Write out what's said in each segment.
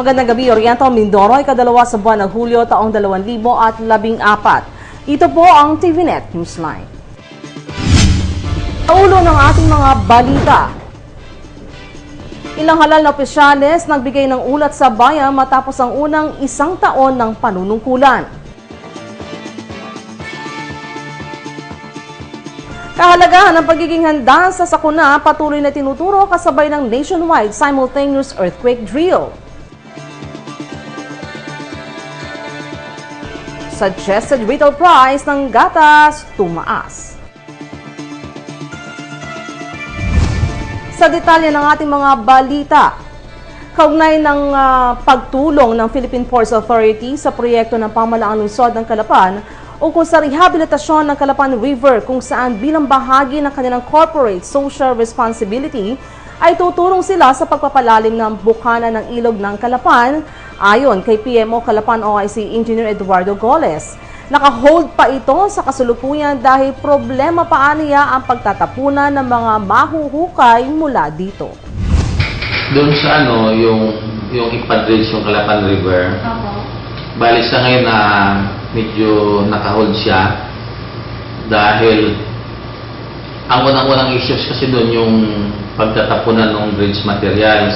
Magandang gabi, Oriental Mindoro, ikadalawa sa buwan ng Hulyo taong 2014. Ito po ang TVNet Newsline. Sa ulo ng ating mga balita, ilang halal na opisyales nagbigay ng ulat sa bayan matapos ang unang isang taon ng panunungkulan. Kahalagahan ng pagiging handa sa sakuna patuloy na tinuturo kasabay ng nationwide simultaneous earthquake drill. Suggested retail price ng gatas tumaas. Sa detalye ng ating mga balita, kaugnay ng pagtulong ng Philippine Ports Authority sa proyekto ng pamalaang lungsod ng Calapan ukol sa rehabilitasyon ng Calapan River kung saan bilang bahagi ng kanilang corporate social responsibility ay tutulong sila sa pagpapalalim ng bukana ng ilog ng Calapan ayon kay PMO Calapan OIC Engineer Eduardo Goles. Naka-hold pa ito sa kasalukuyan dahil problema pa niya ang pagtatapunan ng mga mahuhukay mula dito. Doon sa yung ipadrills yung Calapan River, bali sa ngayon na medyo naka-hold siya dahil ang unang-unang issues kasi doon yung pagtatapunan ng bridge materials.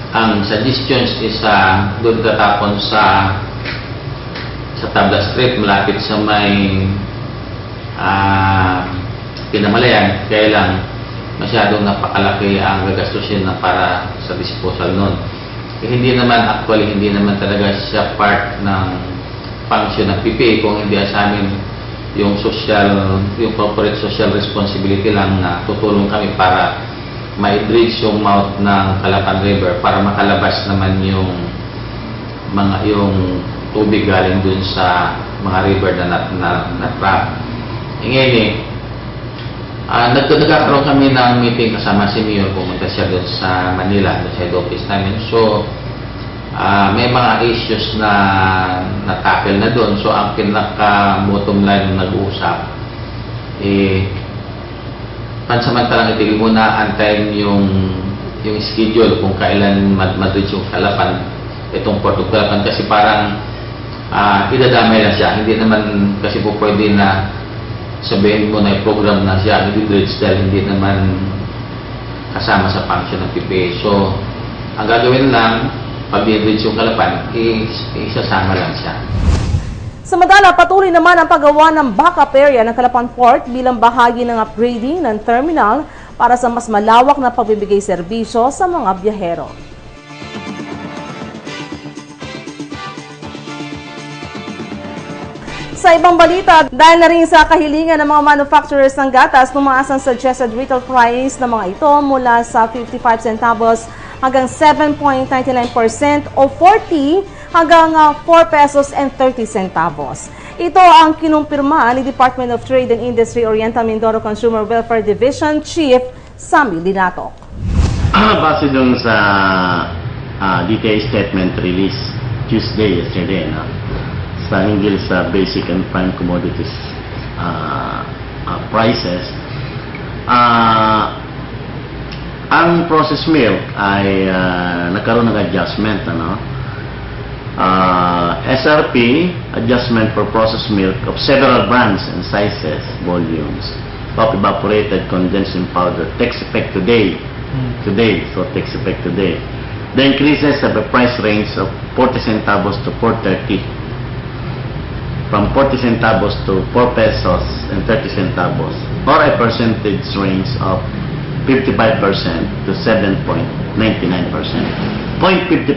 Ang suggestions is doon tatapon sa Tabla Street malapit sa may Pinamalayan, kaya lang masyadong napakalaki ang gagastusin na para sa disposal nun. Hindi naman talaga siya part ng function ng PPA kung hindi sa amin yung corporate social responsibility lang na tutulong kami para ma-bridge yung mouth ng Calapan River para makalabas naman yung tubig galing dun sa mga river na trap. Ngayon nagkakaroon kami ng meeting kasama si Mayor, pumunta siya dun sa Manila, sa head office namin. So, may mga issues na na-tackle na doon. So, ang pinaka-bottom line ng nag-uusap, pansamantalang itigil muna, antayin yung schedule kung kailan madreach yung Calapan, itong Port of Calapan, kasi parang idadamay na siya. Hindi naman kasi po pwede na sabihin mo na i-program na siya, i-dredge dahil hindi naman kasama sa function ng PPA. So, ang gagawin lang, pag i-dredge yung Calapan, isasama lang siya. Samantala, patuloy naman ang paggawa ng backup area ng Calapan Port bilang bahagi ng upgrading ng terminal para sa mas malawak na pagbibigay serbisyo sa mga biyahero. Sa ibang balita, dahil na rin sa kahilingan ng mga manufacturers ng gatas, tumaas ang suggested retail price ng mga ito mula sa 55 centavos hanggang 7.99% o 40 hanggang 4 pesos and 30 centavos. Ito ang kinumpirma ni Department of Trade and Industry Oriental Mindoro Consumer Welfare Division Chief Sammy Linatok. Base dun sa detailed statement release yesterday, sa hinggil sa basic and prime commodities prices, ang processed milk ay nagkaroon ng adjustment, SRP, adjustment for processed milk of several brands and sizes, volumes of evaporated condensed powder takes effect today. So takes effect today. The increases have a price range of 40 centavos to 4.30, from 40 centavos to 4 pesos and 30 centavos, or a percentage range of 55% to 7.99%, 0.55%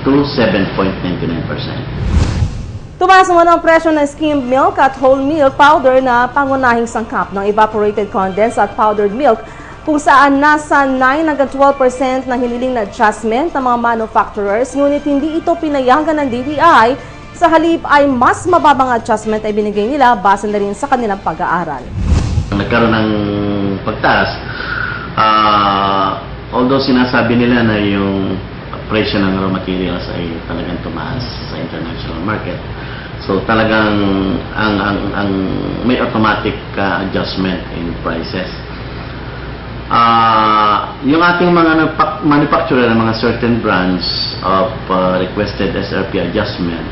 to 7.99%. Tumaas naman ang presyo ng skimmed milk at whole milk powder na pangunahing sangkap ng evaporated condensed at powdered milk, kung saan nasa 9 hanggang 12% na hiniling na adjustment ng mga manufacturers, ngunit hindi ito pinayagan ng DTI. Sa halip ay mas mababang adjustment ay binigay nila base na rin sa kanilang pag-aaral. Nagkaroon ng pagtaas, although sinasabi nila na yung presyo ng raw materials ay talagang tumaas sa international market. So talagang ang may automatic adjustment in prices. Yung ating mga manufacturer ng mga certain brands of requested SRP adjustment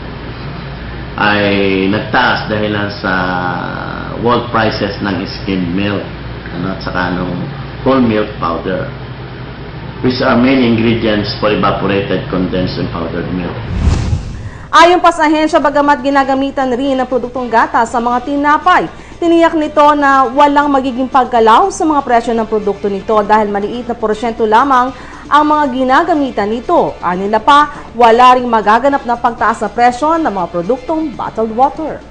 ay nagtaas dahil sa world prices ng skimmed milk at saka ng whole milk powder, which are main ingredients for evaporated condensed and powdered milk. Ayon pa sa ahensya, bagamat ginagamitan rin ang produktong gatas sa mga tinapay, tiniyak nito na walang magiging paggalaw sa mga presyo ng produkto nito dahil maliit na porsyento lamang ang mga ginagamitan nito. Anila pa, wala ring magaganap na pagtaas sa presyo ng mga produktong bottled water.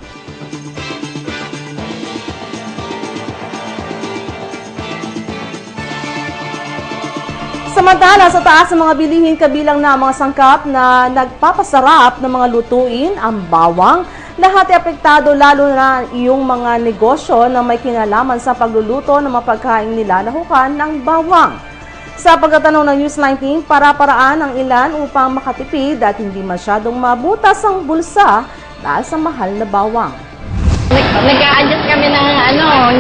Samantala, sa taas ng mga bilihin kabilang na mga sangkap na nagpapasarap ng mga lutuin, ang bawang, lahat ay apektado lalo na yung mga negosyo na may kinalaman sa pagluluto ng mga pagkain nilalahukan ng bawang. Sa pagtatanong ng News 19, para-paraan ang ilan upang makatipid at hindi masyadong mabutas ang bulsa dahil sa mahal na bawang. Nag-a-adjust kami ng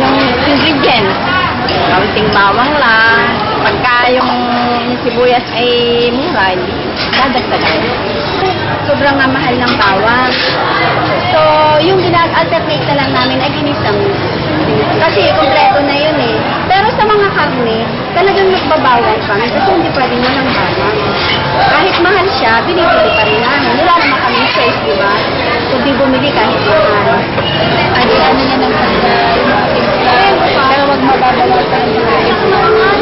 yung ingredients. Kaunting bawang lang. Pagka yung sibuyas ay mura, dadagdagan. Sobrang mahal ng bawang. So, yung alternate na lang namin ay ginisang. Kasi kompleto na yun eh. Pero sa mga karne, talagang nagbabawas kami kasi hindi pwedeng walang bawang. Kahit mahal siya, binibili pa rin namin. Wala naman kami choice, di ba? Kundi bumili kahit mahal. Ano niya ng pero wag mababawasan.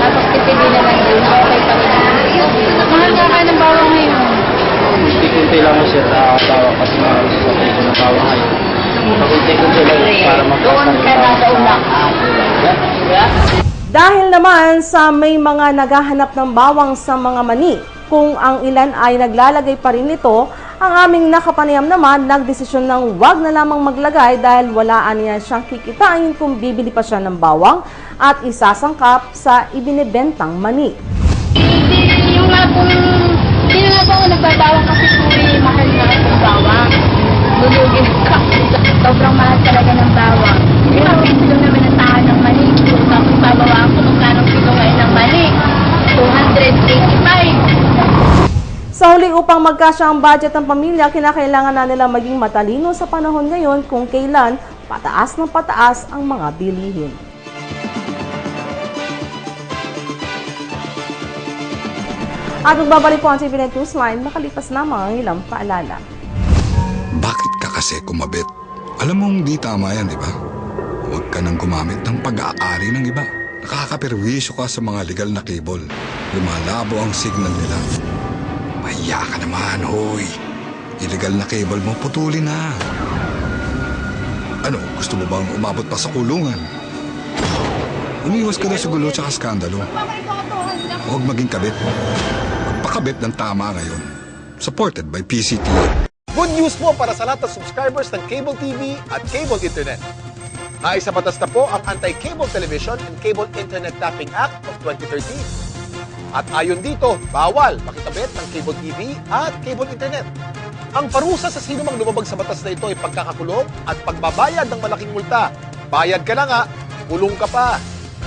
Tapos kitili na lang yun. Okay pa rin. Mahal nga kayo ng bawang ngayon. Kunti-kunti lang mo sir na bawang kasi mahal sa presyo ng bawang ngayon. Kunti-kunti lang para doon ka na sa unahan. Dahil naman sa may mga naghahanap ng bawang sa mga mani, kung ang ilan ay naglalagay pa rin nito, ang aming nakapanayam naman nagdesisyon ng wag na lamang maglagay dahil walaan niya siyang kikitain kung bibili pa siya ng bawang at isasangkap sa ibinebentang mani. Yung nga kung hindi na nga po ako nagbabawang kasi mahal na ang bawang. Lulugin ka. Sobrang mahal talaga ng bawang. Isang kilo naman ang tahan ng mani. Tapos babawaan ko kung kanong kilo ngayon ng mani. 285. Sa huli, upang magkasya ang budget ng pamilya, kinakailangan na nilang maging matalino sa panahon ngayon kung kailan pataas ng pataas ang mga bilihin. At magbabalik po ang TVNet Newsline, makalipas lamang ang ilang paalala. Bakit ka kasi kumabit? Alam mong di tama yan, di ba? Huwag ka nang gumamit ng pag-aari ng iba. Nakakaperwisyo ka sa mga legal na cable. Lumalabo ang signal nila. Mahiya ka naman, hoy. Illegal na cable mo, putulin na. Ano, gusto mo bang umabot pa sa kulungan? Umiwas ka na sa gulo tsaka skandalo. Huwag maging kabit. Magpakabit ng tama ngayon. Supported by PCTO. Good news po para sa lahat ng subscribers ng Cable TV at Cable Internet. Naisa batas na po ang Anti-Cable Television and Cable Internet Tapping Act of 2013. At ayon dito, bawal makitabit ng Cable TV at Cable Internet. Ang parusa sa sino mang lumabag sa batas na ito ay pagkakakulong at pagbabayad ng malaking multa. Bayad ka na nga, kulong ka pa.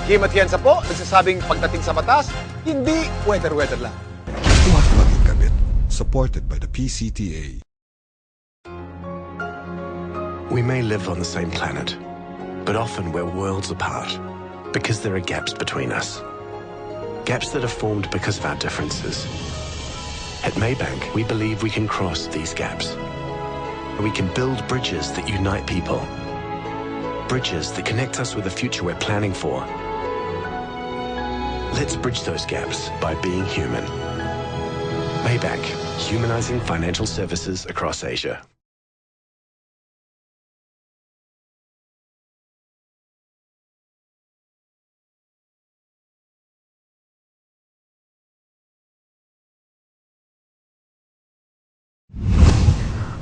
Kim Atienza po, nagsasabing pagdating sa batas, hindi weather-weather lang. Huwag maging kabit. Supported by the PCTA. We may live on the same planet, but often we're worlds apart because there are gaps between us. Gaps that are formed because of our differences. At Maybank, we believe we can cross these gaps. We can build bridges that unite people. Bridges that connect us with the future we're planning for. Let's bridge those gaps by being human. Maybank, humanizing financial services across Asia.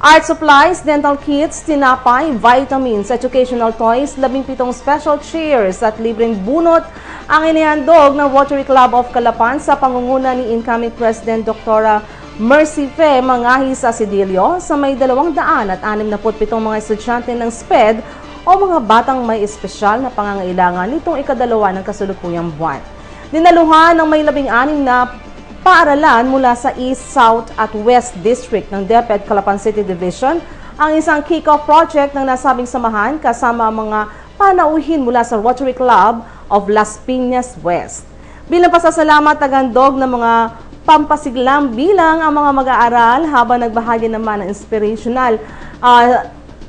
Art supplies, dental kits, tinapay, vitamins, educational toys, 17 special chairs at libreng bunot ang inihandog ng Rotary Club of Calapan sa pangunguna ni incoming President Dr. Mercy Fe Mangahis Asidilio sa may 267 mga estudyante ng SPED o mga batang may espesyal na pangangailangan nitong ikadalawa ng kasulukuyang buwan. Dinaluhan ng may 16 na paaralan mula sa East, South at West District ng DepEd Calapan City Division ang isang kick-off project ng nasabing samahan kasama ang mga panauhin mula sa Rotary Club of Las Piñas West. Bilang pasasalamat, naghandog ng mga pampasiglang bilang ang mga mag-aaral habang nagbahagi naman ng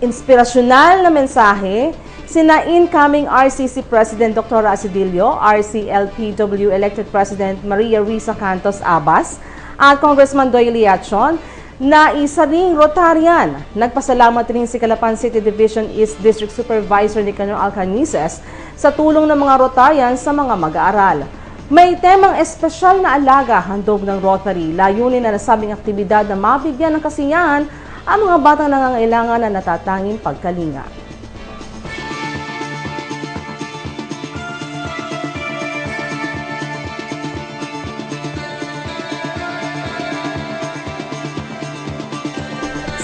inspirasyonal na mensahe sina incoming RCC President Dr. Asidilio, RCLPW elected President Maria Risa Cantos Abas at Congressman Doy Liachon na isa ring Rotarian. Nagpasalamat rin si Calapan City Division East District Supervisor Nicanor Alcanices sa tulong ng mga Rotarian sa mga mag-aaral. May temang espesyal na alaga handog ng Rotary, layunin na nasabing aktibidad na mabigyan ng kasiyahan ang mga batang nangangailangan na natatanging pagkalinga.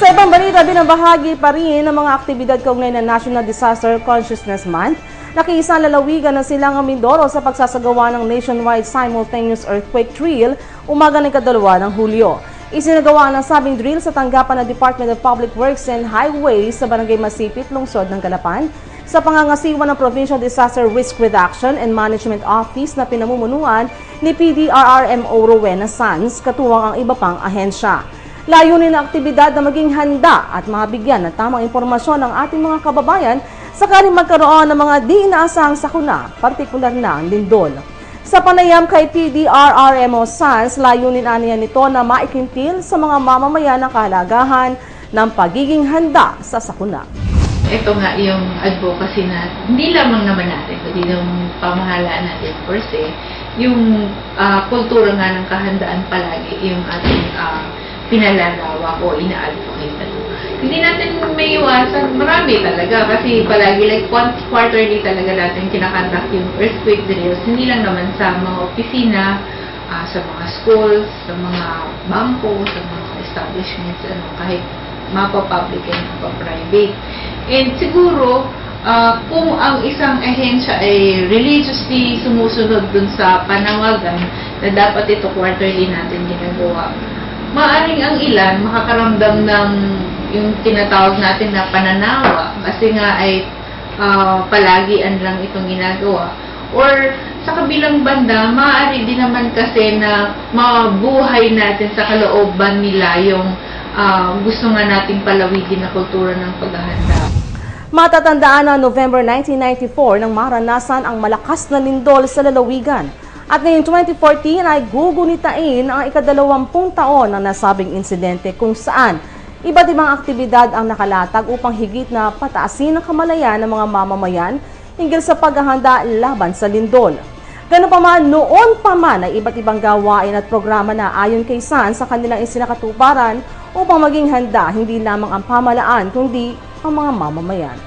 Sa ibang balita, binabahagi pa rin ng mga aktibidad kaugnay ng National Disaster Consciousness Month. Nakiisang lalawigan ng Silangang Mindoro sa pagsasagawa ng nationwide simultaneous earthquake drill umaga ng 2 ng Hulyo. Isinagawa ng sabing drill sa tanggapan ng Department of Public Works and Highways sa Barangay Masipit, lungsod ng Calapan, sa pangangasiwa ng Provincial Disaster Risk Reduction and Management Office na pinamumunuan ni PDRRMO Rowena Sanz, katuwang ang iba pang ahensya. Layunin ng aktibidad na maging handa at mabigyan ng tamang impormasyon ng ating mga kababayan sakaling magkaroon ng mga di inaasahang sakuna, partikular na ang lindol. Sa panayam kay PDRRMO Sanz, layunin aniya nito na maikintil sa mga mamamayan ang kahalagahan ng pagiging handa sa sakuna. Ito nga yung advocacy na hindi lamang naman natin, kundi yung pamahalaan natin per se, yung kultura nga ng kahandaan palagi, yung ating pinalalawa o ina-advocate na. Hindi natin may iwasan, marami talaga kasi palagi like quarterly talaga natin kinakonduct yung earthquake drills, hindi lang naman sa mga opisina, sa mga schools, sa mga bangko, sa mga establishments, kahit mapa-public and mapa-private. And siguro, kung ang isang ahensya ay religiously sumusunod dun sa panawagan na dapat ito quarterly natin ginagawa, maaring ang ilan makakaramdam ng yung tinatawag natin na pananawa kasi nga ay palagian lang itong ginagawa. Or sa kabilang banda, maaari din naman kasi na mabuhay natin sa kalooban nila yung gusto nga nating palawigin na kultura ng paghahanda. Matatandaan na November 1994 nang maranasan ang malakas na lindol sa lalawigan. At ngayong 2014 ay gugunitain ang ika-20 taon ng nasabing insidente kung saan iba't ibang aktibidad ang nakalatag upang higit na pataasin ang kamalayan ng mga mamamayan hinggil sa paghahanda laban sa lindol. Ganun pa man, noon pa man ay iba't ibang gawain at programa na ayon kay Sanz sa kanilang isinakatuparan upang maging handa hindi lamang ang pamahalaan kundi ang mga mamamayan.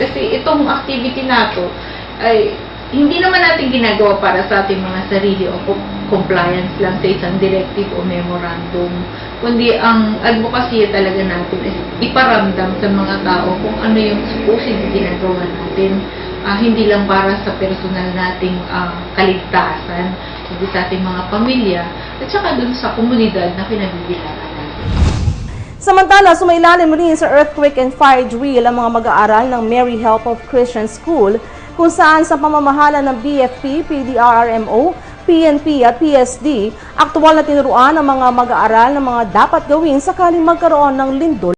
Kasi itong activity na to ay hindi naman natin ginagawa para sa ating mga sarili o compliance lang sa isang directive o memorandum, kundi ang advocacy talaga natin is iparamdam sa mga tao kung ano yung supposed ginagawa natin, hindi lang para sa personal nating kaligtasan, kundi sa ating mga pamilya at saka dun sa komunidad na kinabibilangan natin. Samantala, sumailalim rin sa earthquake and fire drill ang mga mag-aaral ng Mary Help of Christian School kung saan sa pamamahala ng BFP, PDRRMO, PNP at PSD, aktual na tinuruan ang mga mag-aaral ng mga dapat gawin sakaling magkaroon ng lindol.